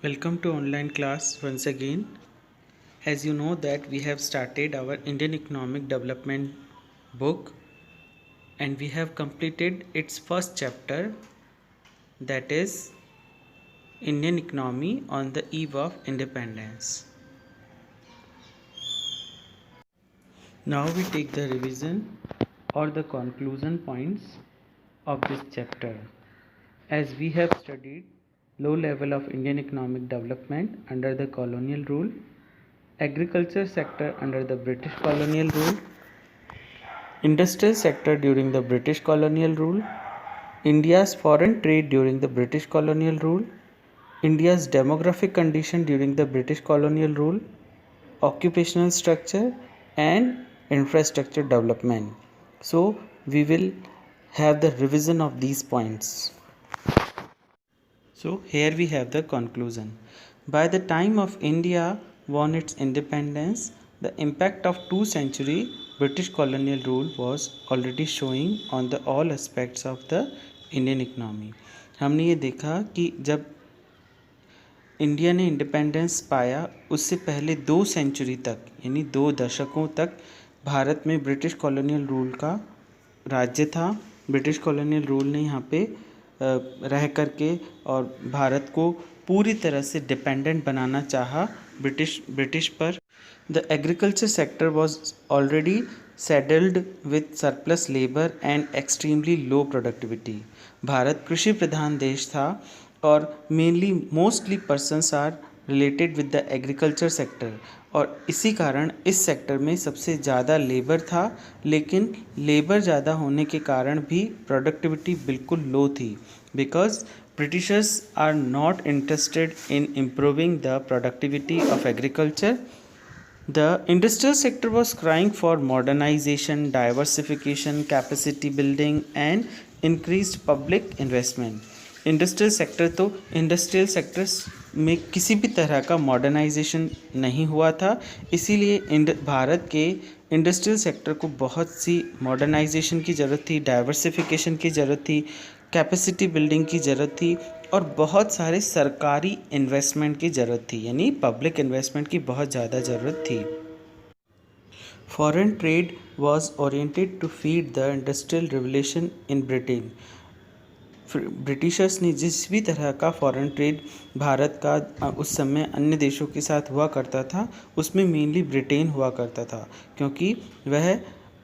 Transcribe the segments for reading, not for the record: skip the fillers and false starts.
Welcome to online class once again. As you know that we have started our Indian Economic Development book and we have completed its first chapter, that is Indian economy on the eve of independence. Now we take the revision or the conclusion points of this chapter. As we have studied low level of Indian economic development under the colonial rule, agriculture sector under the British colonial rule, industrial sector during the British colonial rule, India's foreign trade during the British colonial rule, India's demographic condition during the British colonial rule, occupational structure and infrastructure development. So we will have the revision of these points. So here we have the conclusion. By the time of India won its independence, the impact of 2 century British colonial rule was already showing on the all aspects of the Indian economy. हमने ये देखा कि जब India ने independence पाया उससे पहले 2 century तक यानी 2 दशकों तक भारत में ब्रिटिश कॉलोनियल रूल का राज्य था। ब्रिटिश कॉलोनियल रूल ने यहाँ पे रह करके और भारत को पूरी तरह से डिपेंडेंट बनाना चाहा ब्रिटिश पर। The agriculture sector was already settled with surplus labour and extremely low productivity. Bharat कृषि प्रधान देश था और mainly mostly persons are related with the agriculture sector और इसी कारण इस सेक्टर में सबसे ज़्यादा लेबर था, लेकिन लेबर ज़्यादा होने के कारण भी प्रोडक्टिविटी बिल्कुल लो थी because Britishers are not interested in improving the productivity of agriculture. The industrial sector was crying for modernization, diversification, capacity building and increased public investment. Industrial sector तो इंडस्ट्रियल सेक्टर्स में किसी भी तरह का modernisation नहीं हुआ था, इसीलिए भारत के इंडस्ट्रियल सेक्टर को बहुत सी मॉडर्नाइजेशन की ज़रूरत थी, डाइवर्सिफिकेशन की ज़रूरत थी, कैपेसिटी बिल्डिंग की ज़रूरत थी और बहुत सारे सरकारी इन्वेस्टमेंट की ज़रूरत थी, यानी पब्लिक इन्वेस्टमेंट की बहुत ज़्यादा ज़रूरत थी. Foreign trade was oriented to feed the industrial revolution in Britain. Britishers ने जिस भी तरह का फॉरेन ट्रेड भारत का उस समय अन्य देशों के साथ हुआ करता था उसमें मेनली ब्रिटेन हुआ करता था, क्योंकि वह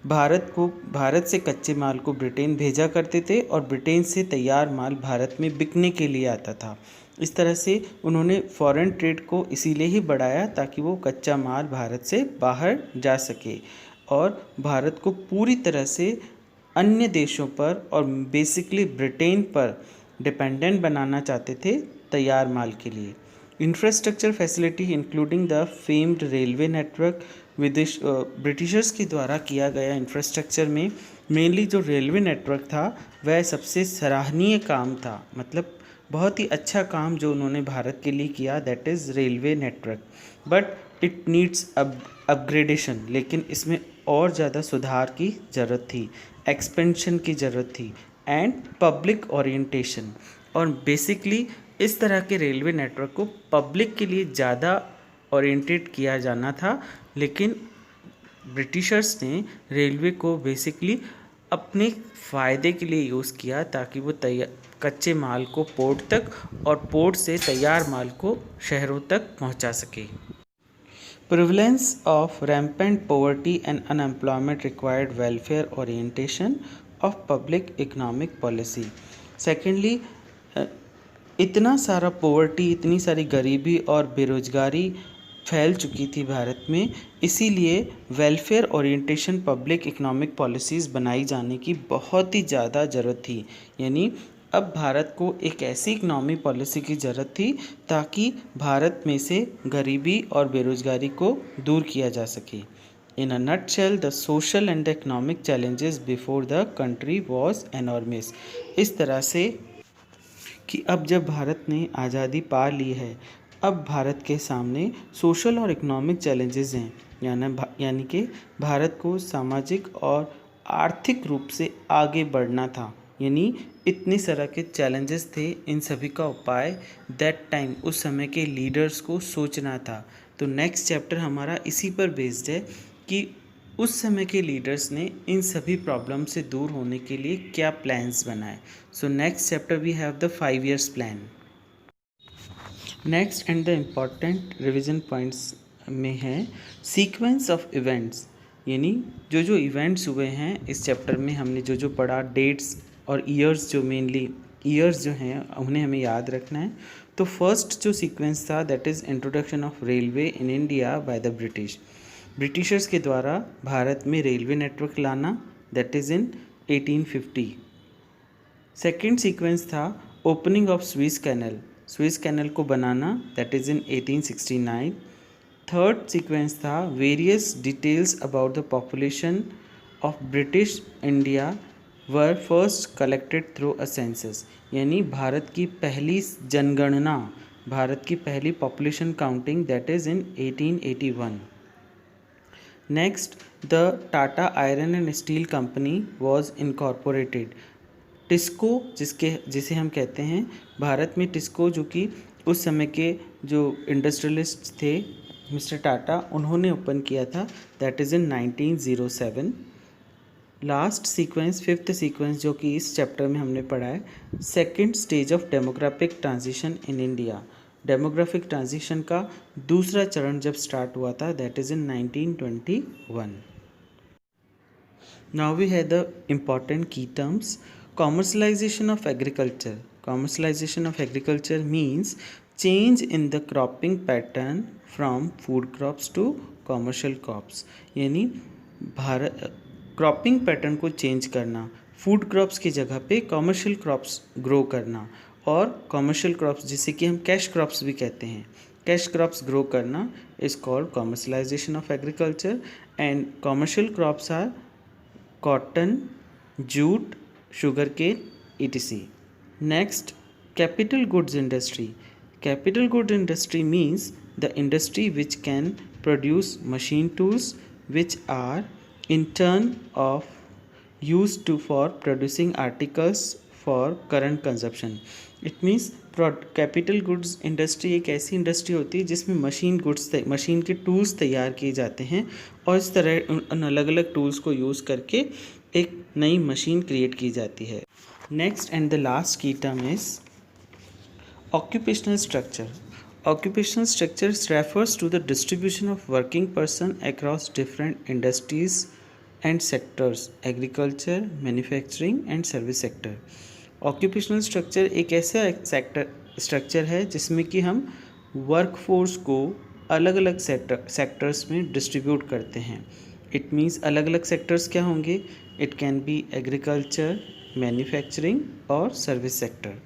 भारत से कच्चे माल को ब्रिटेन भेजा करते थे और ब्रिटेन से तैयार माल भारत में बिकने के लिए आता था. इस तरह से उन्होंने फॉरेन ट्रेड को इसीलिए ही बढ़ाया ताकि वो कच्चा माल भारत से बाहर जा सके और भारत को पूरी तरह से अन्य देशों पर और बेसिकली ब्रिटेन पर डिपेंडेंट बनाना चाहते थे तैयार माल के लिए. Infrastructure facility including the famed railway network Britishers के द्वारा किया गया इंफ्रास्ट्रक्चर में मेनली जो रेलवे नेटवर्क था वह सबसे सराहनीय काम था, मतलब बहुत ही अच्छा काम जो उन्होंने भारत के लिए किया, that is railway network. But it needs upgradation, लेकिन इसमें और ज़्यादा सुधार की ज़रूरत थी, एक्सपेंशन की ज़रूरत थी एंड पब्लिक ओरिएंटेशन. और बेसिकली इस तरह के रेलवे नेटवर्क को पब्लिक के लिए ज़्यादा ओरिएंटेड किया जाना था, लेकिन ब्रिटिशर्स ने रेलवे को बेसिकली अपने फ़ायदे के लिए यूज़ किया ताकि वो कच्चे माल को पोर्ट तक और पोर्ट से तैयार माल को शहरों तक पहुंचा सके. Prevalence of rampant poverty and unemployment required welfare orientation of public economic policy. Secondly, इतना सारा पोवर्टी, इतनी सारी गरीबी और बेरोजगारी फैल चुकी थी भारत में, इसीलिए welfare orientation public economic policies बनाई जाने की बहुत ही ज़्यादा ज़रूरत थी. यानी अब भारत को एक ऐसी इकनॉमी पॉलिसी की ज़रूरत थी ताकि भारत में से गरीबी और बेरोजगारी को दूर किया जा सके. In a nutshell the social and economic challenges before the country was enormous. इस तरह से कि अब जब भारत ने आज़ादी पा ली है, अब भारत के सामने सोशल और इकोनॉमिक चैलेंजेस हैं, यानी कि भारत को सामाजिक और आर्थिक रूप से आगे बढ़ना था. यानी इतने सारा के चैलेंजेस थे, इन सभी का उपाय दैट टाइम उस समय के लीडर्स को सोचना था। तो नेक्स्ट चैप्टर हमारा इसी पर बेस्ड है कि उस समय के लीडर्स ने इन सभी प्रॉब्लम से दूर होने के लिए क्या प्लान्स बनाए। So next chapter we have the 5 years plan. Next and the important revision points में है सीक्वेंस ऑफ इवेंट्स, यानी जो जो इवेंट्स हुए हैं इस चैप्टर में हमने जो जो पढ़ा, डेट्स और ईयर्स, जो मेनली ईयर्स जो हैं उन्हें हमें याद रखना है। तो फर्स्ट जो सीक्वेंस था that is introduction of railway in India by the Britishers के द्वारा भारत में रेलवे नेटवर्क लाना, that is in 1850। Second sequence था ओपनिंग ऑफ स्विस कैनल को बनाना, that is in 1869। Third sequence था various details about the population of British India were first collected through a census, यानी भारत की पहली जनगणना, भारत की पहली population counting, that is in 1881। Next, the Tata iron and steel company was incorporated. TISCO जिसे हम कहते हैं भारत में, टिस्को जो कि उस समय के जो इंडस्ट्रियलिस्ट थे मिस्टर टाटा, उन्होंने ओपन किया था, that is in 1907। Last sequence, fifth sequence जो कि इस चैप्टर में हमने पढ़ा है, second stage of demographic transition in India. Demographic transition का दूसरा चरण जब स्टार्ट हुआ था, that is in 1921। Now we have the important key terms. Commercialization of agriculture. Commercialization of agriculture means change in the cropping pattern from food crops to commercial crops. यानी Bharat cropping pattern को change करना, food crops की जगह पे commercial crops grow करना, और commercial crops जिसे कि हम कैश क्रॉप्स भी कहते हैं, कैश क्रॉप्स ग्रो करना is called commercialization of agriculture. And commercial crops are cotton, jute, sugarcane, etc. Next, capital goods industry. Capital goods industry means the industry which can produce machine tools which are in turn of used to for producing articles for current consumption. It means capital goods industry एक ऐसी industry होती है जिसमें machine के tools तैयार किए जाते हैं, और इस तरह उन अलग अलग टूल्स को यूज़ करके एक नई मशीन क्रिएट की जाती है। नेक्स्ट एंड द लास्ट की term is occupational structure. Occupational structure refers to the distribution of working person across different industries and sectors, agriculture, manufacturing and service sector. Occupational structure एक ऐसा structure है जिसमें कि हम वर्कफोर्स को अलग अलग सेक्टर्स में डिस्ट्रीब्यूट करते हैं। इट मीन्स अलग अलग सेक्टर्स क्या होंगे, it can be agriculture, manufacturing और सर्विस सेक्टर।